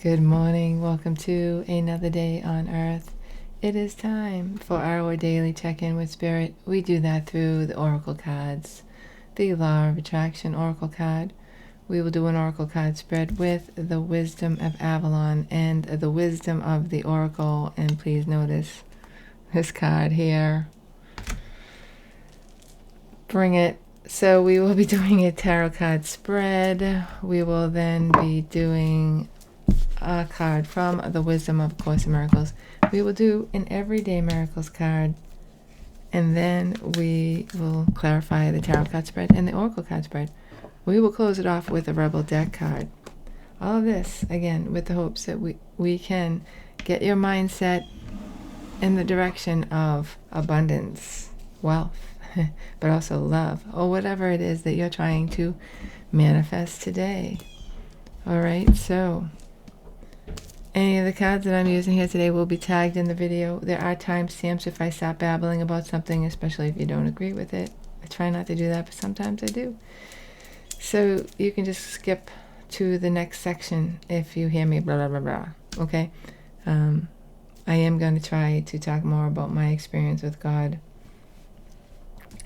Good morning. Welcome to another day on earth. It is time for our daily check-in with Spirit. We do that through the Oracle cards. The Law of Attraction Oracle card. We will do an Oracle card spread with the Wisdom of Avalon and the Wisdom of the Oracle. And please notice this card here. Bring it. So we will be doing a tarot card spread. We will then be doing a card from the Wisdom of Course in Miracles. We will do an Everyday Miracles card, and then we will clarify the tarot card spread and the Oracle card spread. We will close it off with a Rebel deck card. All of this, again, with the hopes that we can get your mindset in the direction of abundance, wealth, but also love, or whatever it is that you're trying to manifest today. All right, so any of the cards that I'm using here today will be tagged in the video. There are timestamps if I stop babbling about something, especially if you don't agree with it. I try not to do that, but sometimes I do. So you can just skip to the next section if you hear me blah, blah, blah, blah. Okay? I am going to try to talk more about my experience with God.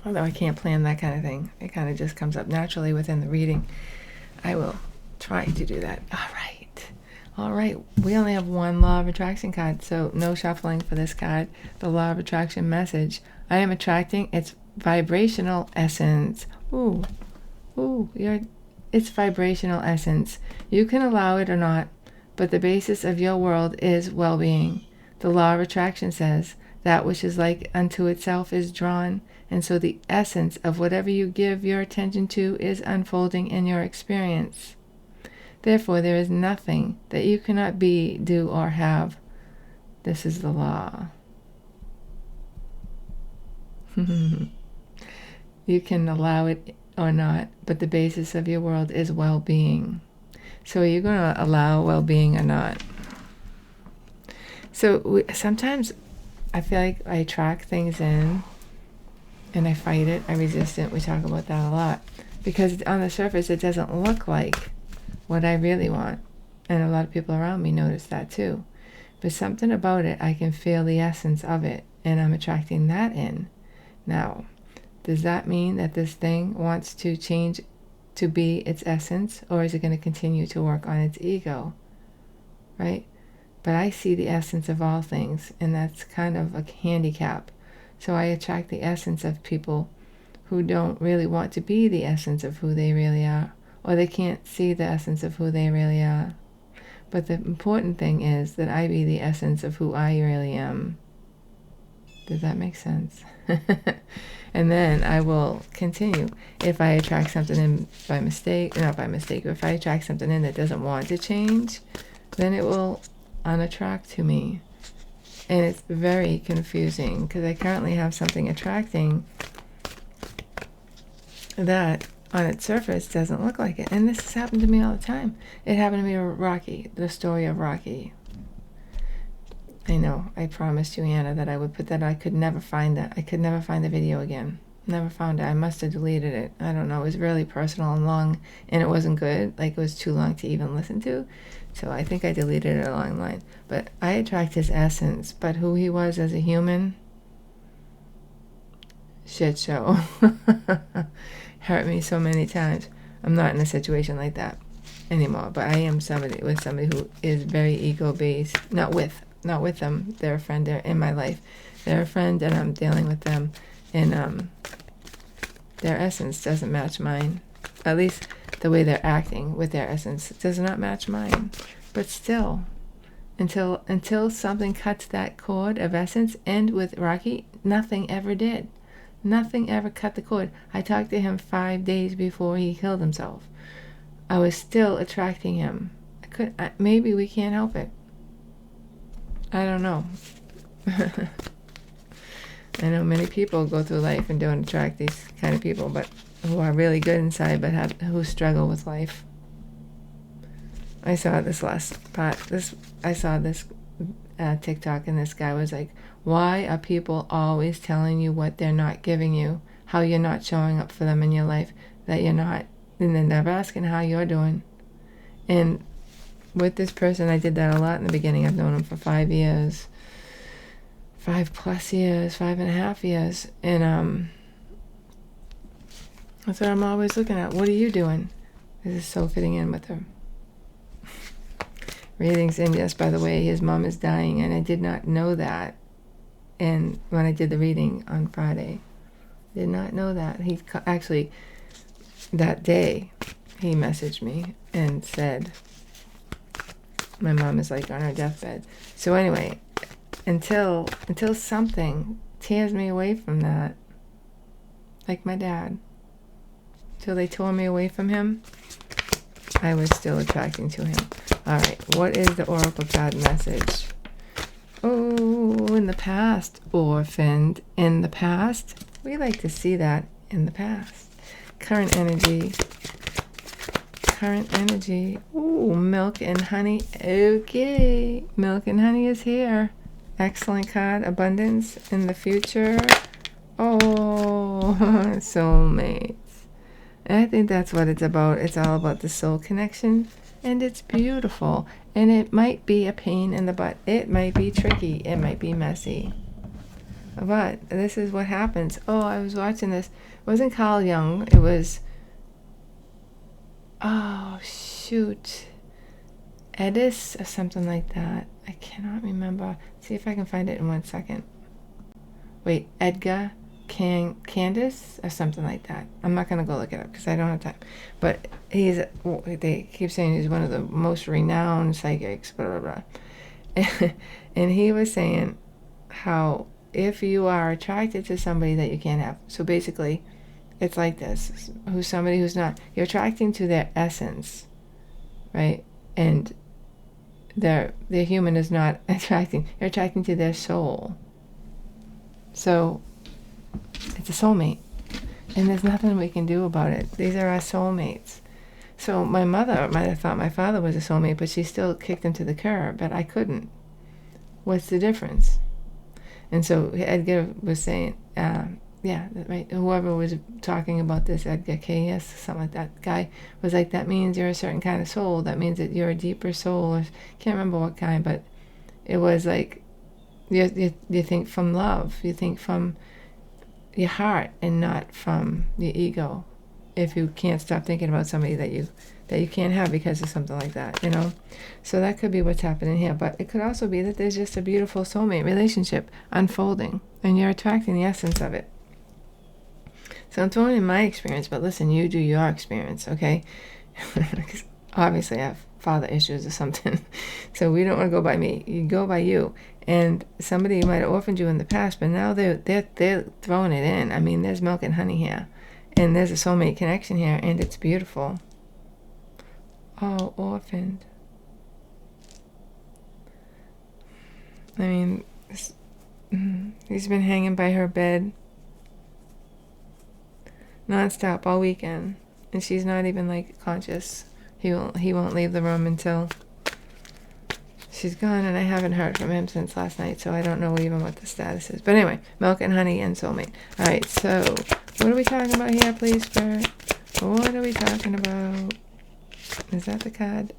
Although I can't plan that kind of thing. It kind of just comes up naturally within the reading. I will try to do that. All right, we only have one Law of Attraction card, so no shuffling for this card. The Law of Attraction message. I am attracting its vibrational essence. It's vibrational essence. You can allow it or not, but the basis of your world is well-being. The Law of Attraction says, that which is like unto itself is drawn, and so the essence of whatever you give your attention to is unfolding in your experience. Therefore, there is nothing that you cannot be, do, or have. This is the law. You can allow it or not, but the basis of your world is well-being. So are you going to allow well-being or not? So sometimes I feel like I attract things in, and I fight it, I resist it. We talk about that a lot. Because on the surface, it doesn't look like what I really want. And a lot of people around me notice that too. But something about it, I can feel the essence of it, and I'm attracting that in. Now, does that mean that this thing wants to change to be its essence, or is it going to continue to work on its ego? Right? But I see the essence of all things, and that's kind of a handicap. So I attract the essence of people who don't really want to be the essence of who they really are, or they can't see the essence of who they really are. But the important thing is that I be the essence of who I really am. Does that make sense? And then I will continue. If I attract something in by mistake, not by mistake, if I attract something in that doesn't want to change, then it will unattract to me. And it's very confusing because I currently have something attracting that on its surface doesn't look like it. And this has happened to me all the time. It happened to me with Rocky, the story of Rocky. I know, I promised you, Anna, that I would put that. I could never find that. I could never find the video again. Never found it. I must have deleted it. I don't know. It was really personal and long, and it wasn't good. Like, it was too long to even listen to. So I think I deleted it along the line. But I attract his essence. But who he was as a human, shit show. Hurt me so many times. I'm not in a situation like that anymore, but I am somebody who is very ego-based. Not with them. They're a friend. They're in my life. They're a friend, and I'm dealing with them, and their essence doesn't match mine. At least the way they're acting with their essence does not match mine. But still, until something cuts that cord of essence, and with Rocky, nothing ever did. Nothing ever cut the cord. I talked to him 5 days before he killed himself. I was still attracting him. Maybe we can't help it. I don't know. I know many people go through life and don't attract these kind of people, but who are really good inside, but who struggle with life. I saw this last part. I saw this TikTok, and this guy was like, why are people always telling you what they're not giving you, how you're not showing up for them in your life, that you're not, and they're never asking how you're doing. And with this person, I did that a lot in the beginning. I've known him for 5 years. 5+ years, 5.5 years. And that's what I'm always looking at. What are you doing? This is so fitting in with her. Readings, and yes, by the way, his mom is dying, and I did not know that. And when I did the reading on Friday, did not know that. He actually, that day, he messaged me and said, my mom is like on her deathbed. So anyway, until something tears me away from that, like my dad, till they tore me away from him, I was still attracting to him. All right, what is the Oracle card message? Oh, in the past, orphaned. In the past. We like to see that in the past. Current energy. Current energy. Ooh, milk and honey. Okay, milk and honey is here. Excellent card. Abundance in the future. Oh, soulmates. And I think that's what it's about. It's all about the soul connection. And it's beautiful. And it might be a pain in the butt. It might be tricky. It might be messy. But this is what happens. Oh, I was watching this. It wasn't Carl Jung. It was, oh, shoot. Edis or something like that. I cannot remember. See if I can find it in 1 second. Wait, Edgar Candace or something like that. I'm not going to go look it up because I don't have time. But they keep saying he's one of the most renowned psychics, blah, blah, blah. And he was saying how if you are attracted to somebody that you can't have, so basically it's like this, who's somebody who's not, you're attracting to their essence, right? And their human is not attracting, you're attracting to their soul. So it's a soulmate, and there's nothing we can do about it. These are our soulmates. So my mother might have thought my father was a soulmate, but she still kicked him to the curb, but I couldn't. What's the difference? And so Edgar was saying, yeah, right, whoever was talking about this, Edgar K.S., something like that, guy was like, that means you're a certain kind of soul. That means that you're a deeper soul. Or, can't remember what kind, but it was like, you think from love. You think from your heart and not from your ego. If you can't stop thinking about somebody that you can't have because of something like that, you know. So that could be what's happening here, but it could also be that there's just a beautiful soulmate relationship unfolding, and you're attracting the essence of it. So I'm throwing in my experience, but listen, you do your experience, okay? Because obviously I have father issues or something, so we don't want to go by me. You go by you. And somebody might have orphaned you in the past, but now they're throwing it in. I mean, there's milk and honey here, and there's a soulmate connection here, and it's beautiful. Oh, orphaned. I mean, he's been hanging by her bed nonstop all weekend, and she's not even like conscious. He won't leave the room until she's gone, and I haven't heard from him since last night, so I don't know even what the status is. But anyway, milk and honey and soulmate. All right, so what are we talking about here, please, Spirit? What are we talking about? Is that the card?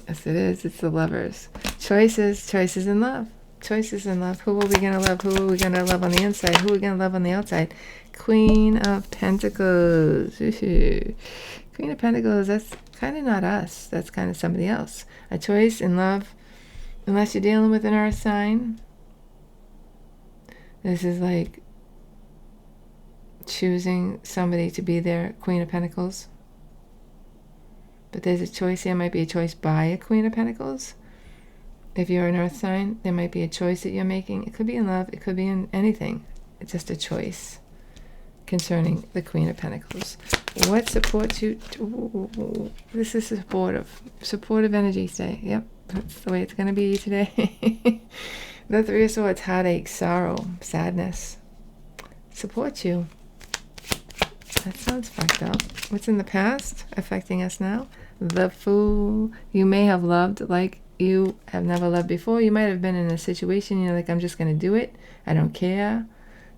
Yes, it is. It's the Lovers. Choices in love. Choices in love. Who are we going to love? Who are we going to love on the inside? Who are we going to love on the outside? Queen of Pentacles. Queen of Pentacles, that's kind of not us. That's kind of somebody else. A choice in love, unless you're dealing with an earth sign. This is like choosing somebody to be their Queen of Pentacles. But there's a choice here. Might be a choice by a Queen of Pentacles. If you're an earth sign, there might be a choice that you're making. It could be in love. It could be in anything. It's just a choice concerning the Queen of Pentacles. What supports you? This is supportive energy today. Yep, that's the way it's going to be today. The Three of Swords, heartache, sorrow, sadness. Supports you. That sounds fucked up. What's in the past affecting us now? The Fool. You may have loved like you have never loved before. You might have been in a situation, you're like, I'm just going to do it. I don't care.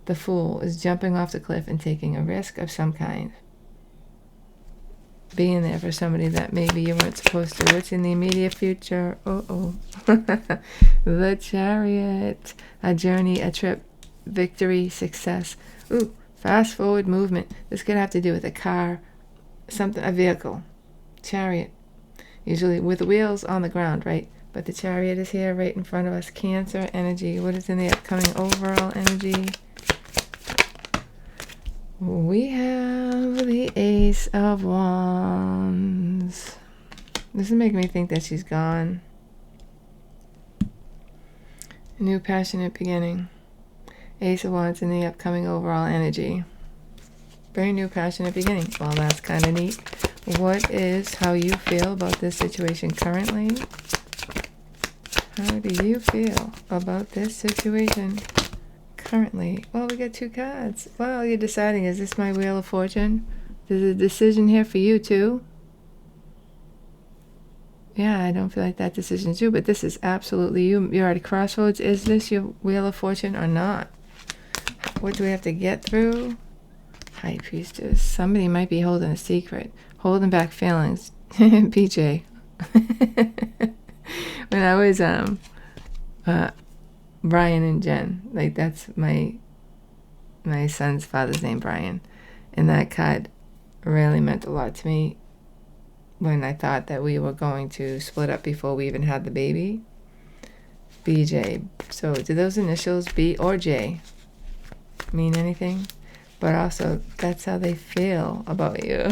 The Fool is jumping off the cliff and taking a risk of some kind. being there for somebody that maybe you weren't supposed to. What's in the immediate future? The Chariot. A journey, a trip, victory, success. Ooh, fast forward movement. This could have to do with a car, something, a vehicle. Chariot. Usually with the wheels on the ground, right? But the Chariot is here right in front of us. Cancer energy. What is in the upcoming overall energy? We have the Ace of Wands. This is making me think that she's gone. A new passionate beginning. Ace of Wands in the upcoming overall energy. Very new passionate beginning. Well, that's kind of neat. What is how you feel about this situation currently? How do you feel about this situation currently? Well, we got two cards. Well, you're deciding, is this my Wheel of Fortune? There's a decision here for you too. Yeah, I don't feel like that decision too, but this is absolutely you. You're at a crossroads. Is this your Wheel of Fortune or not? What do we have to get through? High Priestess. Somebody might be holding a secret. Holding back feelings. PJ. When I was Brian and Jen, like that's my son's father's name, Brian, and that card really meant a lot to me when I thought that we were going to split up before we even had the baby. BJ. So do those initials B or J mean anything? But also, that's how they feel about you.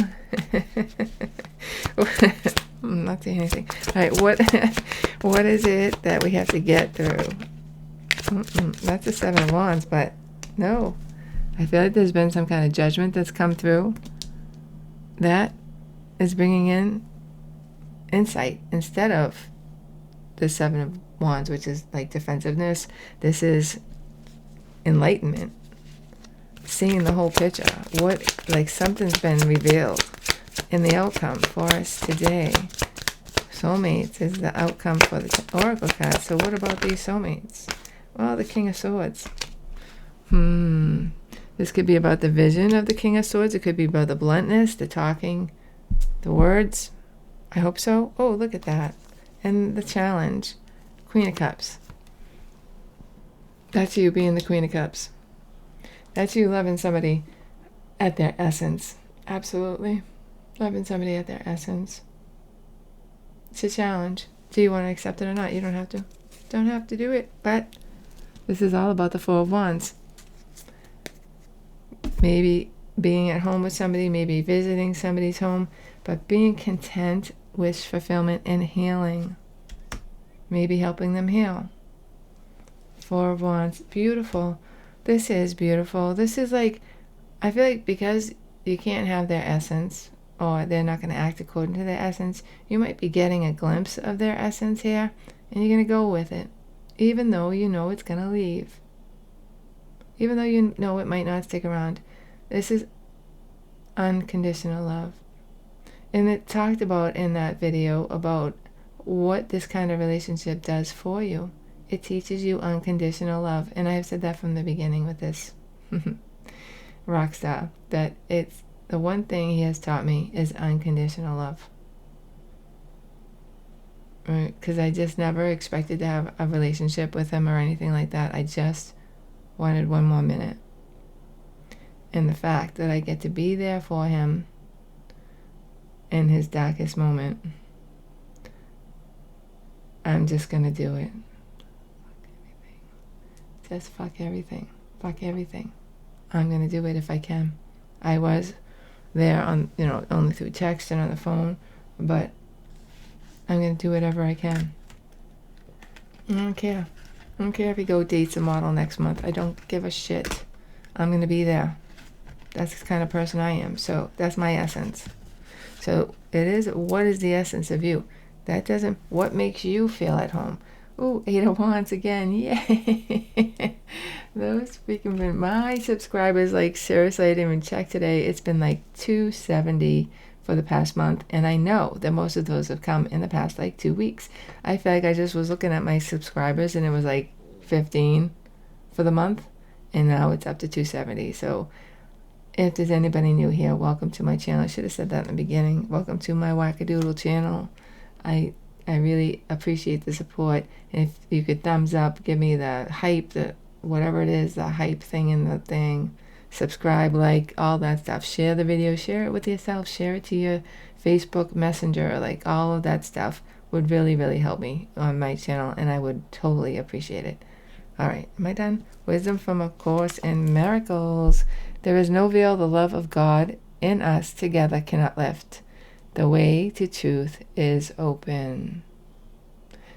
I'm not saying anything. All right, what is it that we have to get through? That's the Seven of Wands, but no. I feel like there's been some kind of judgment that's come through that is bringing in insight instead of the Seven of Wands, which is like defensiveness. This is enlightenment. Seeing the whole picture. What, like something's been revealed in the outcome for us today. Soulmates is the outcome for the Oracle card. So what about these soulmates? Well, the King of Swords. This could be about the vision of the King of Swords. It could be about the bluntness, the talking, the words. I hope so. Oh, look at that. And the challenge. Queen of Cups. That's you being the Queen of Cups. That's you loving somebody at their essence. Absolutely. Loving somebody at their essence. It's a challenge. Do you want to accept it or not? You don't have to. Don't have to do it. But this is all about the Four of Wands. Maybe being at home with somebody, maybe visiting somebody's home, but being content, wish fulfillment, and healing. Maybe helping them heal. Four of Wands. Beautiful. This is beautiful. This is like, I feel like because you can't have their essence, or they're not going to act according to their essence, you might be getting a glimpse of their essence here, and you're going to go with it, even though you know it's going to leave. Even though you know it might not stick around. This is unconditional love. And it talked about in that video about what this kind of relationship does for you. It teaches you unconditional love. And I have said that from the beginning with this rock star, that it's the one thing he has taught me is unconditional love. Right? Because I just never expected to have a relationship with him or anything like that. I just wanted one more minute. And the fact that I get to be there for him in his darkest moment, I'm just going to do it. Just fuck everything. Fuck everything. I'm going to do it if I can. I was there on, only through text and on the phone, but I'm going to do whatever I can. I don't care. I don't care if he go dates a model next month. I don't give a shit. I'm going to be there. That's the kind of person I am. So that's my essence. So it is, what is the essence of you? That doesn't, what makes you feel at home? Ooh, 8 of Wands again. Yay. Those freaking, my subscribers, like seriously, I didn't even check today. It's been like 270 for the past month. And I know that most of those have come in the past like 2 weeks. I feel like I just was looking at my subscribers and it was like 15 for the month. And now it's up to 270. So If there's anybody new here, welcome to my channel. I should have said that in the beginning. Welcome to my Wackadoodle channel. I really appreciate the support. If you could thumbs up, give me the hype, the whatever it is, the hype thing in the thing. Subscribe, like, all that stuff. Share the video, share it with yourself, share it to your Facebook Messenger, like all of that stuff would really, really help me on my channel, and I would totally appreciate it. All right, am I done? Wisdom from A Course in Miracles. There is no veil the love of God in us together cannot lift. The way to truth is open.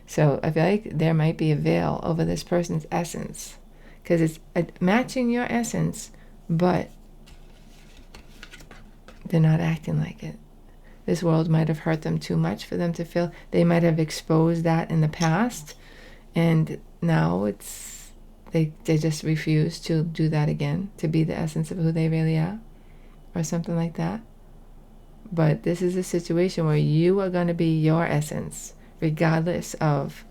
So I feel like there might be a veil over this person's essence, because it's matching your essence, but they're not acting like it. This world might have hurt them too much for them to feel. They might have exposed that in the past, and now they just refuse to do that again, to be the essence of who they really are, or something like that. But this is a situation where you are going to be your essence, regardless of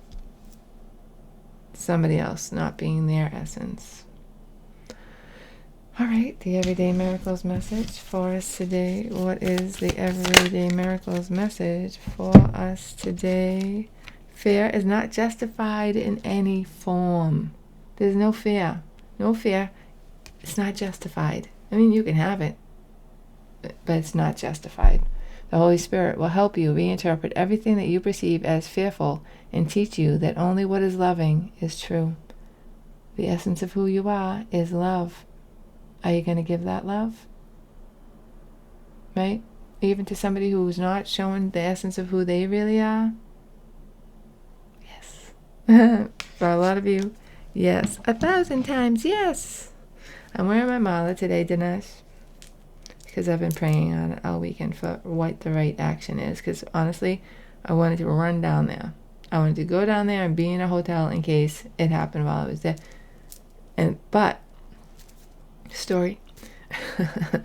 somebody else not being their essence. All right, the Everyday Miracles message for us today. What is the Everyday Miracles message for us today? Fear is not justified in any form. There's no fear. No fear. It's not justified. I mean, you can have it, but it's not justified. The Holy Spirit will help you reinterpret everything that you perceive as fearful and teach you that only what is loving is true. The essence of who you are is love. Are you going to give that love? Right? Even to somebody who's not showing the essence of who they really are? Yes. For a lot of you, yes. 1,000 times yes. I'm wearing my mala today, Dinesh, because I've been praying on it all weekend for what the right action is. Because honestly, I wanted to run down there. I wanted to go down there and be in a hotel in case it happened while I was there. But story. I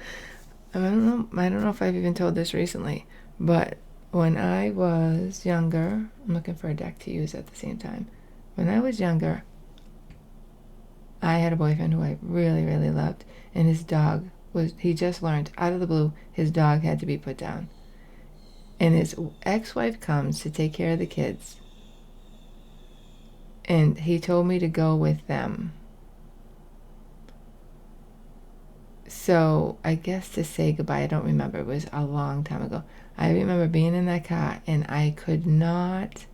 don't know if I've even told this recently, but when I was younger, I'm looking for a deck to use at the same time. When I was younger, I had a boyfriend who I really, really loved, and his dog he just learned out of the blue his dog had to be put down. And his ex-wife comes to take care of the kids, and he told me to go with them. So I guess to say goodbye, I don't remember. It was a long time ago. I remember being in that car, and I could not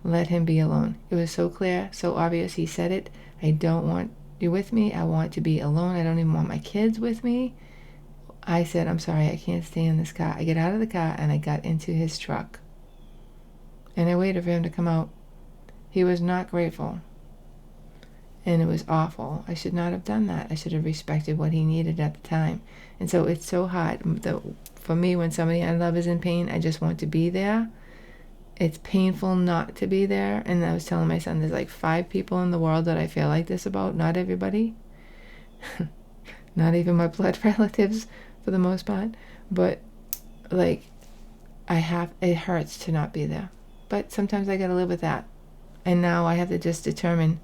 let him be alone. It was so clear, so obvious. He said it. I don't want you with me. I want to be alone. I don't even want my kids with me. I said, I'm sorry, I can't stay in this car. I get out of the car, and I got into his truck. And I waited for him to come out. He was not grateful. And it was awful. I should not have done that. I should have respected what he needed at the time. And so it's so hard. For me, when somebody I love is in pain, I just want to be there. It's painful not to be there. And I was telling my son, there's like 5 people in the world that I feel like this about. Not everybody. Not even my blood relatives for the most part. But like, it hurts to not be there. But sometimes I gotta live with that. And now I have to just determine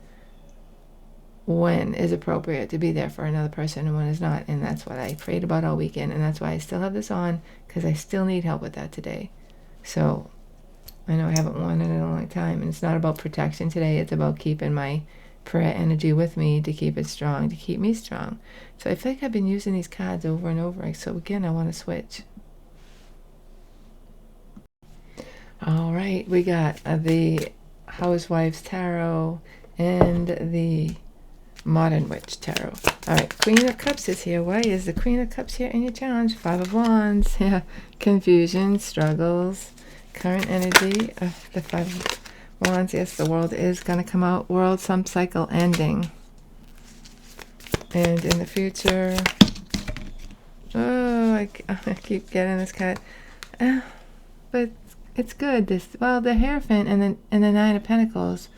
when is appropriate to be there for another person and when is not. And that's what I prayed about all weekend, and that's why I still have this on, because I still need help with that today. So I know I haven't worn it in a long time, and it's not about protection today. It's about keeping my prayer energy with me to keep it strong, to keep me strong. So I feel like I've been using these cards over and over. So again, I want to switch. All right, we got the Housewife's Tarot and the Modern Witch Tarot. All right, Queen of Cups is here. Why is the Queen of Cups here in your challenge? 5 of Wands. Yeah, confusion, struggles, current energy. The 5 of Wands. Yes, the world is going to come out. World, some cycle ending. And in the future, oh, I keep getting this card. But it's good. The Hierophant and the 9 of Pentacles.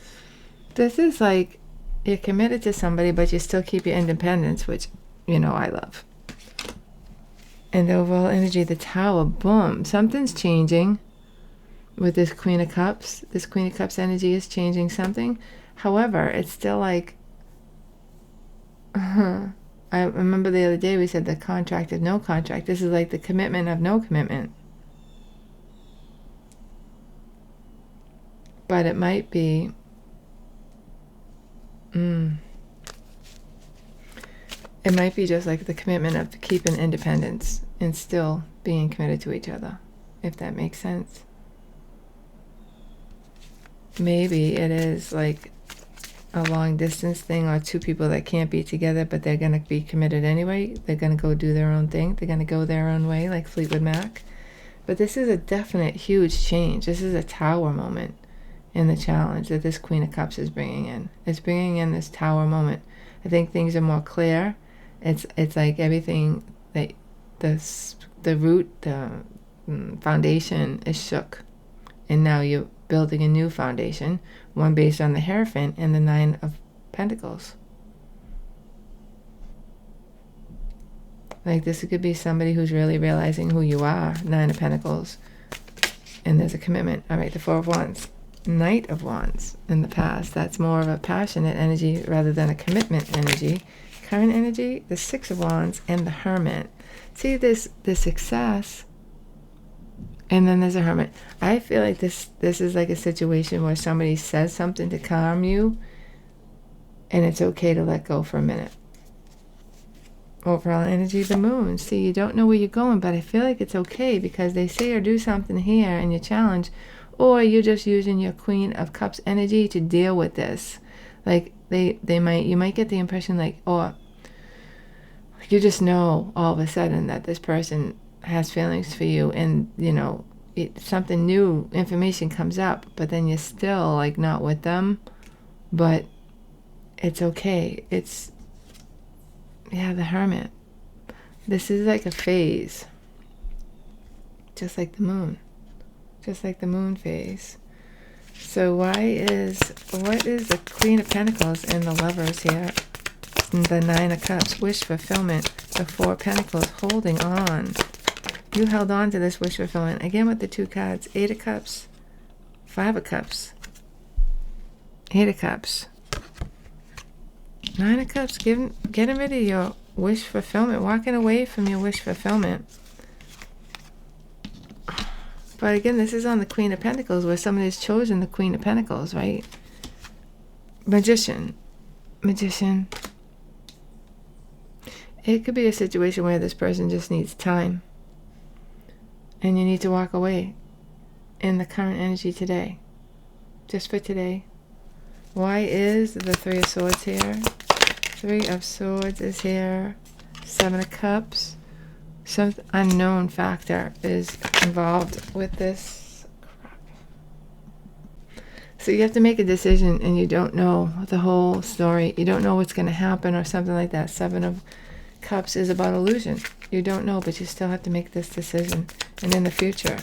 This is like, you're committed to somebody, but you still keep your independence, which, I love. And the overall energy, the Tower, boom. Something's changing with this Queen of Cups. This Queen of Cups energy is changing something. However, it's still like, I I remember the other day we said the contract of no contract. This is like the commitment of no commitment. But it might be, it might be just like the commitment of keeping independence and still being committed to each other, if that makes sense. Maybe it is like a long distance thing, or two people that can't be together, but they're going to be committed anyway. They're going to go do their own thing. They're going to go their own way, like Fleetwood Mac. But this is a definite huge change. This is a tower moment in the challenge that this Queen of Cups is bringing in. It's bringing in this tower moment. I think things are more clear. It's like everything, that the root, the foundation is shook. And now you're building a new foundation, one based on the Hierophant and the Nine of Pentacles. Like this could be somebody who's really realizing who you are, Nine of Pentacles. And there's a commitment. All right, the Four of Wands. Knight of Wands in the past. That's more of a passionate energy rather than a commitment energy. Current energy, the Six of Wands and the Hermit. See this success, and then there's a Hermit. I feel like this is like a situation where somebody says something to calm you, and it's okay to let go for a minute. Overall energy, the Moon. See, you don't know where you're going, but I feel like it's okay because they say or do something here in your challenge, or you're just using your Queen of Cups energy to deal with this. Like you might get the impression like, or you just know all of a sudden that this person has feelings for you, and something new information comes up, but then you're still like not with them, but it's okay. It's the Hermit. This is like a phase, just like the Moon. Just like the Moon phase. So what is the Queen of Pentacles and the Lovers here? The Nine of Cups, wish fulfillment. The Four of Pentacles, holding on. You held on to this wish fulfillment. Again with the two cards, Eight of Cups, Five of Cups, Eight of Cups, Nine of Cups, getting rid of your wish fulfillment, walking away from your wish fulfillment. But again, this is on the Queen of Pentacles, where somebody's chosen the Queen of Pentacles, right? Magician. It could be a situation where this person just needs time, and you need to walk away in the current energy today, just for today. Why is the Three of Swords here? Three of Swords is here. Seven of Cups. Some unknown factor is involved with this. So you have to make a decision, and you don't know the whole story. You don't know what's going to happen or something like that. Seven of Cups is about illusion. You don't know, but you still have to make this decision. And in the future,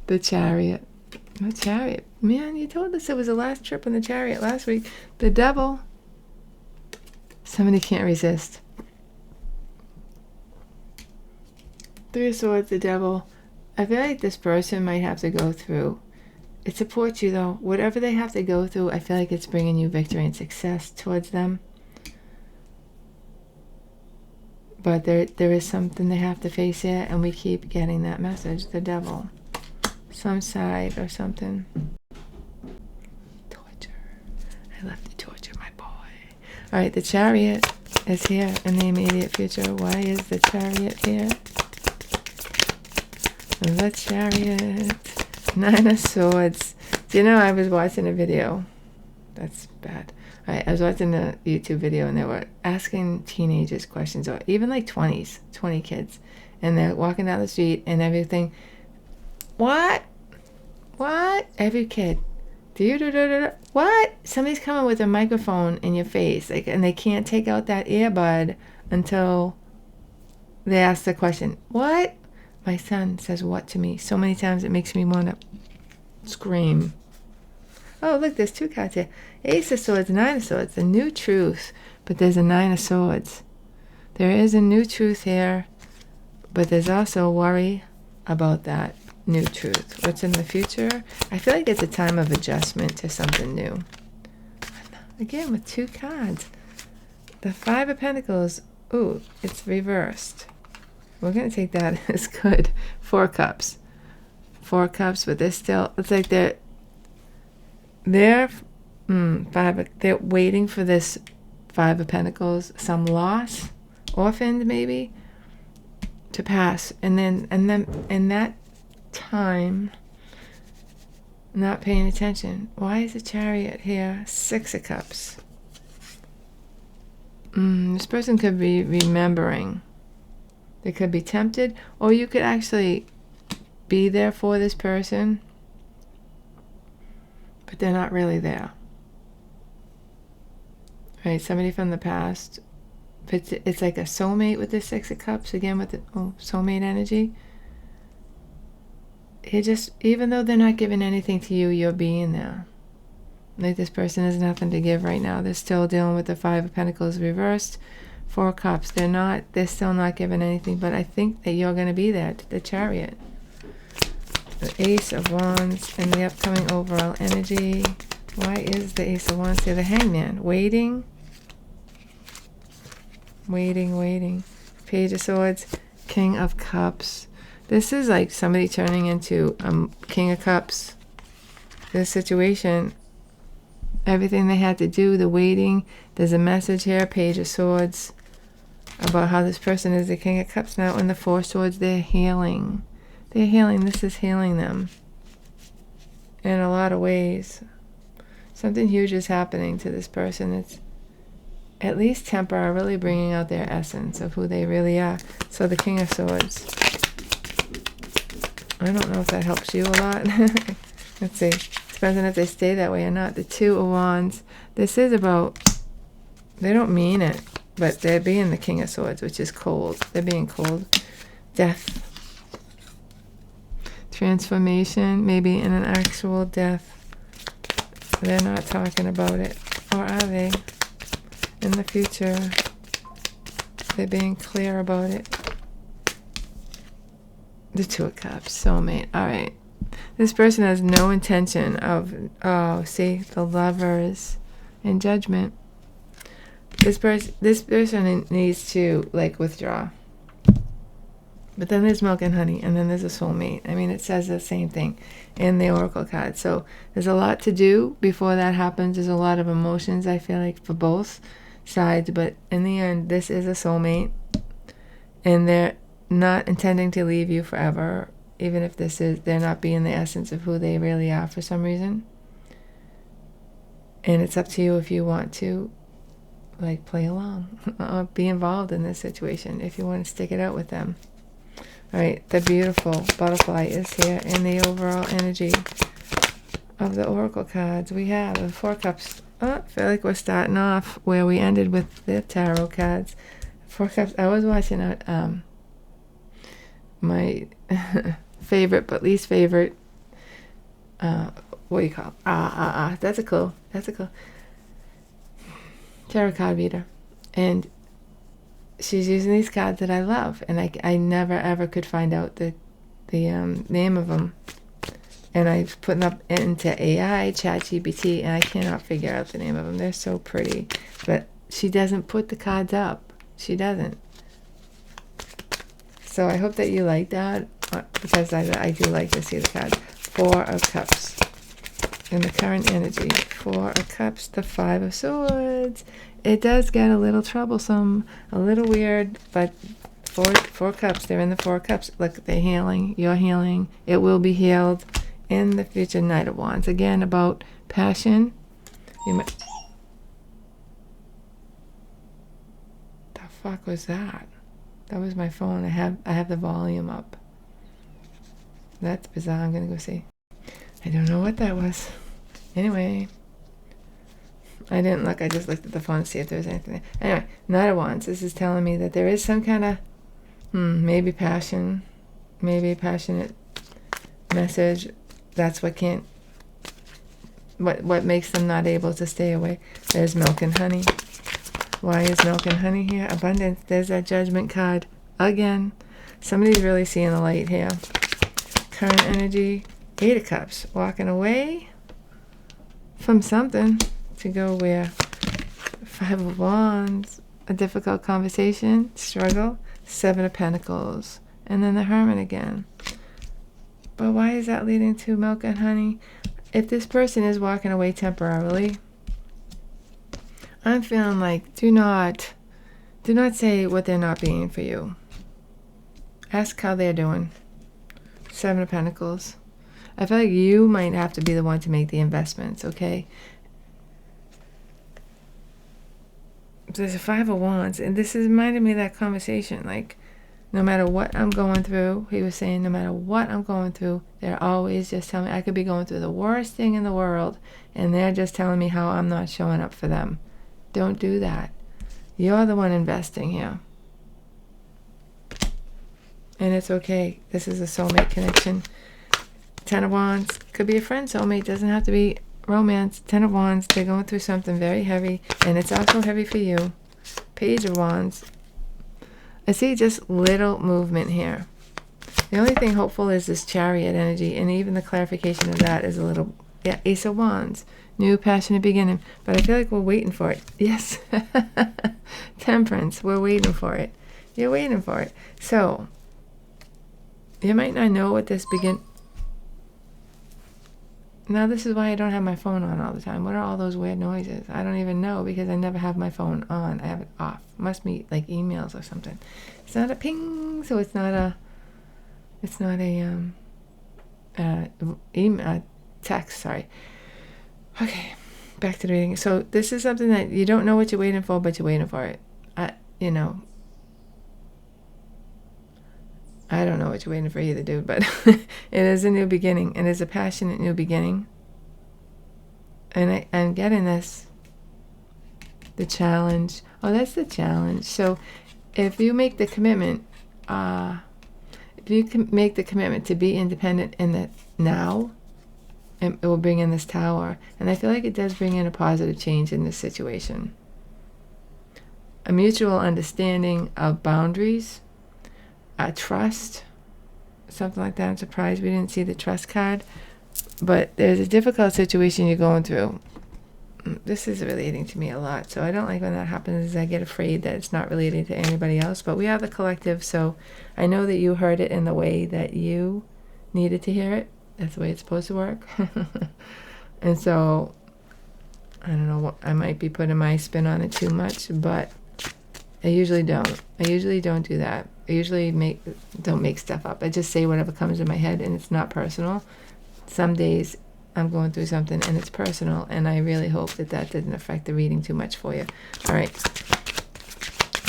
the Chariot. The Chariot. Man, you told us it was the last trip in the Chariot last week. The Devil. Somebody can't resist. Three of Swords, the Devil. I feel like this person might have to go through. It supports you though. Whatever they have to go through, I feel like it's bringing you victory and success towards them. But there is something they have to face here, and we keep getting that message. The Devil. Some side or something. Torture. I love to torture my boy. Alright, the Chariot is here in the immediate future. Why is the Chariot here? The Chariot. Nine of Swords. Do you know, I was watching a video. That's bad. I was watching a YouTube video, and they were asking teenagers questions, or even like 20 kids. And they're walking down the street and everything. What? Every kid. What? Somebody's coming with a microphone in your face, like, and they can't take out that earbud until they ask the question. What? My son says what to me so many times it makes me want to scream. Oh, look, there's two cards here. Ace of Swords, Nine of Swords, the new truth, but there's a Nine of Swords. There is a new truth here, but there's also worry about that new truth. What's in the future? I feel like it's a time of adjustment to something new. Again, with 2 cards. The 5 of Pentacles. Ooh, it's reversed. We're going to take that as good. 4 cups. 4 cups, but they're still, it's like they're waiting for this 5 of Pentacles, some loss, orphaned maybe, to pass. And then in that time, not paying attention. Why is the Chariot here? 6 of Cups. This person could be remembering. They could be tempted, or you could actually be there for this person, but they're not really there. Right? Somebody from the past. It's like a soulmate with the 6 of Cups, again with the soulmate energy. Even though they're not giving anything to you, you're being there. Like this person has nothing to give right now. They're still dealing with the 5 of Pentacles reversed. 4 cups. They're still not giving anything, but I think that you're going to be there. The Chariot. The Ace of Wands and the upcoming overall energy. Why is the Ace of Wands here? The Hangman. Waiting. Waiting. Page of Swords. King of Cups. This is like somebody turning into King of Cups. This situation, everything they had to do, the waiting. There's a message here, Page of Swords, about how this person is the King of Cups now. And the 4 swords, they're healing. They're healing. This is healing them in a lot of ways. Something huge is happening to this person. It's at least temporarily bringing out their essence of who they really are. So the King of Swords. I don't know if that helps you a lot. Let's see. Depends on if they stay that way or not. The 2 of Wands. This is about, they don't mean it, but they're being the King of Swords, which is cold. They're being cold. Death. Transformation, maybe in an actual death. They're not talking about it. Or are they? In the future, they're being clear about it. The 2 of Cups, soulmate. All right. This person has no intention of, see, the Lovers and Judgment. This person needs to, like, withdraw. But then there's Milk and Honey, and then there's a soulmate. I mean, it says the same thing in the Oracle card. So there's a lot to do before that happens. There's a lot of emotions, I feel like, for both sides. But in the end, this is a soulmate. And they're not intending to leave you forever, even if they're not being the essence of who they really are for some reason. And it's up to you if you want to, like, play along or be involved in this situation, if you want to stick it out with them. All right, the beautiful butterfly is here in the overall energy of the Oracle cards. We have the 4 cups. I feel like we're starting off where we ended with the tarot cards. 4 cups. I was watching my favorite but least favorite, what do you call it? That's a clue. Tarot card reader. And she's using these cards that I love, and I never ever could find out the name of them. And I've put them up into AI, ChatGPT, and I cannot figure out the name of them. They're so pretty, but she doesn't put the cards up. She doesn't. So I hope that you like that, because I do like to see the cards. 4 of Cups in the current energy. 4 of Cups, the 5 of Swords. It does get a little troublesome, a little weird, but 4 cups, they're in the 4 cups. Look, they're healing, you're healing, it will be healed in the future. Knight of Wands, again, about passion. The fuck was that? That was my phone. I have the volume up. That's bizarre. I'm gonna go see. I don't know what that was. Anyway, I didn't look. I just looked at the phone to see if there was anything there. Anyway, Knight of Wands. This is telling me that there is some kind of, maybe passion, maybe a passionate message. That's what makes them not able to stay away. There's Milk and Honey. Why is Milk and Honey here? Abundance. There's that Judgment card again. Somebody's really seeing the light here. Current energy. 8 of Cups. Walking away from something to go where? Five of Wands, a difficult conversation, struggle, Seven of Pentacles, and then the Hermit again. But why is that leading to milk and honey? If this person is walking away temporarily, I'm feeling like do not say what they're not being for you. Ask how they're doing. Seven of Pentacles. I feel like you might have to be the one to make the investments, okay? There's a Five of Wands, and this is reminding me of that conversation. Like, no matter what I'm going through, he was saying, no matter what I'm going through, they're always just telling me I could be going through the worst thing in the world, and they're just telling me how I'm not showing up for them. Don't do that. You're the one investing here. And it's okay. This is a soulmate connection. Ten of Wands. Could be a friend soulmate. Doesn't have to be romance. Ten of Wands. They're going through something very heavy. And it's also heavy for you. Page of Wands. I see just little movement here. The only thing hopeful is this Chariot energy. And even the clarification of that is a little... Yeah, Ace of Wands. New passionate beginning. But I feel like we're waiting for it. Yes. Temperance. We're waiting for it. You're waiting for it. So... you might not know what this Now this is why I don't have my phone on all the time. What are all those weird noises? I don't even know because I never have my phone on. I have it off. Must be like emails or something. It's not a ping, so it's not a email, text, sorry. Okay, back to the reading. So this is something that you don't know what you're waiting for, but you're waiting for it. I don't know what you're waiting for either, dude, but it is a new beginning. It is a passionate new beginning. And I'm getting this. The challenge. Oh, that's the challenge. So if you make the commitment, to be independent in the now, it will bring in this Tower. And I feel like it does bring in a positive change in this situation. A mutual understanding of boundaries. Trust, something like that. I'm surprised we didn't see the trust card, but there's a difficult situation you're going through. This is relating to me a lot, so I don't like when that happens. I get afraid that it's not relating to anybody else, but we are the collective, so I know that you heard it in the way that you needed to hear it. That's the way it's supposed to work. And so I don't know what I might be putting my spin on it too much, but I usually don't. I usually don't do that. I usually don't make stuff up. I just say whatever comes in my head, and it's not personal. Some days I'm going through something and it's personal, and I really hope that didn't affect the reading too much for you. All right.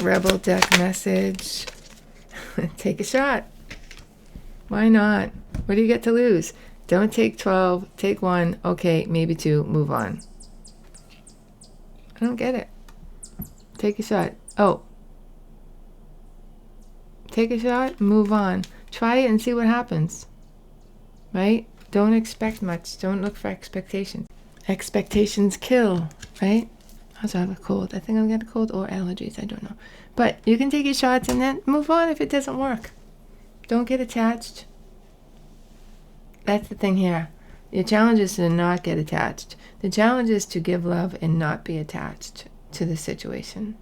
Rebel deck message. Take a shot. Why not? What do you get to lose? Don't take 12. Take 1. Okay, maybe 2. Move on. I don't get it. Take a shot. Oh. Take a shot, move on. Try it and see what happens. Right? Don't expect much. Don't look for expectations. Expectations kill, right? I also have a cold. I think I'm getting a cold or allergies. I don't know. But you can take your shots and then move on if it doesn't work. Don't get attached. That's the thing here. Your challenge is to not get attached. The challenge is to give love and not be attached to the situation.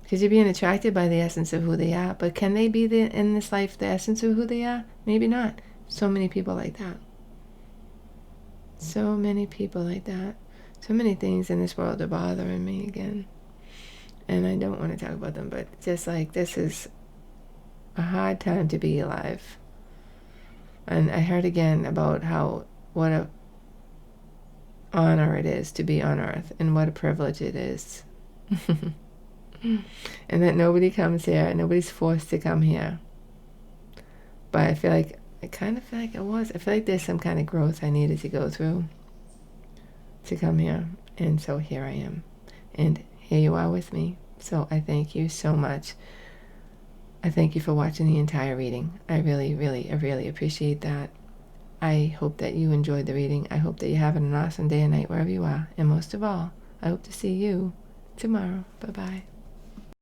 Because you're being attracted by the essence of who they are. But can they be in this life the essence of who they are? Maybe not. So many people like that. So many people like that. So many things in this world are bothering me again. And I don't want to talk about them, but just like this is a hard time to be alive. And I heard again about what a honor it is to be on earth and what a privilege it is. And that nobody comes here, nobody's forced to come here. But I feel like I feel like there's some kind of growth I needed to go through to come here. And so here I am. And here you are with me. So I thank you so much. I thank you for watching the entire reading. I really appreciate that. I hope that you enjoyed the reading. I hope that you're having an awesome day and night wherever you are. And most of all, I hope to see you tomorrow. Bye-bye.